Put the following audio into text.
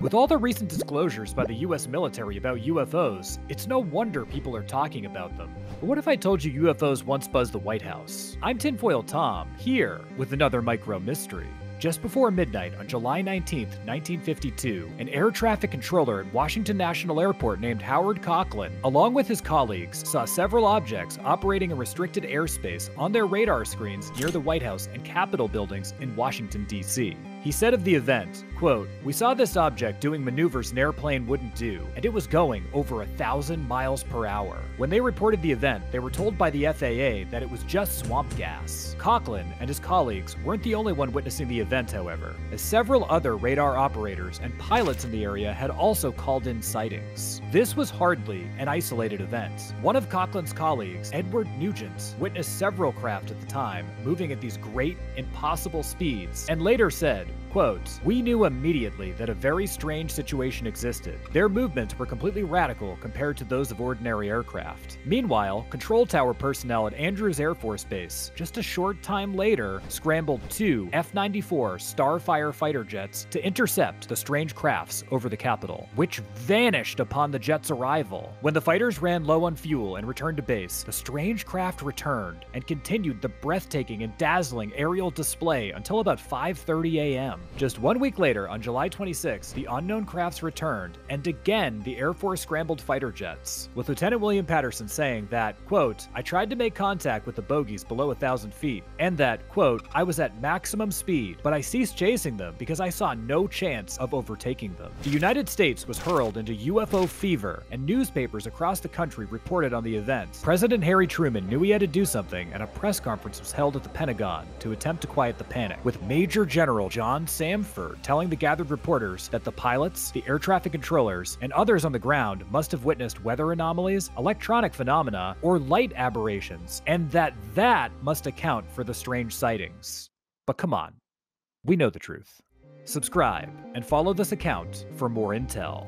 With all the recent disclosures by the US military about UFOs, it's no wonder people are talking about them. But what if I told you UFOs once buzzed the White House? I'm Tinfoil Tom, here with another micro mystery. Just before midnight on July 19, 1952, an air traffic controller at Washington National Airport named Howard Coughlin, along with his colleagues, saw several objects operating in restricted airspace on their radar screens near the White House and Capitol buildings in Washington, D.C. He said of the event, quote, "We saw this object doing maneuvers an airplane wouldn't do, and it was going over 1,000 miles per hour. When they reported the event, they were told by the FAA that it was just swamp gas." Coughlin and his colleagues weren't the only one witnessing the event, however, as several other radar operators and pilots in the area had also called in sightings. This was hardly an isolated event. One of Coughlin's colleagues, Edward Nugent, witnessed several craft at the time moving at these great, impossible speeds, and later said, quote, "We knew immediately that a very strange situation existed. Their movements were completely radical compared to those of ordinary aircraft." Meanwhile, control tower personnel at Andrews Air Force Base, just a short time later, scrambled two F-94 Starfire fighter jets to intercept the strange crafts over the Capitol, which vanished upon the jet's arrival. When the fighters ran low on fuel and returned to base, the strange craft returned and continued the breathtaking and dazzling aerial display until about 5:30 a.m. Just 1 week later, on July 26, the unknown crafts returned, and again the Air Force scrambled fighter jets, with Lieutenant William Patterson saying that, quote, "I tried to make contact with the bogies below 1,000 feet, and that, quote, I was at maximum speed, but I ceased chasing them because I saw no chance of overtaking them." The United States was hurled into UFO fever, and newspapers across the country reported on the event. President Harry Truman knew he had to do something, and a press conference was held at the Pentagon to attempt to quiet the panic, with Major General John Samford telling the gathered reporters that the pilots, the air traffic controllers, and others on the ground must have witnessed weather anomalies, electronic phenomena, or light aberrations, and that must account for the strange sightings. But come on, we know the truth. Subscribe and follow this account for more intel.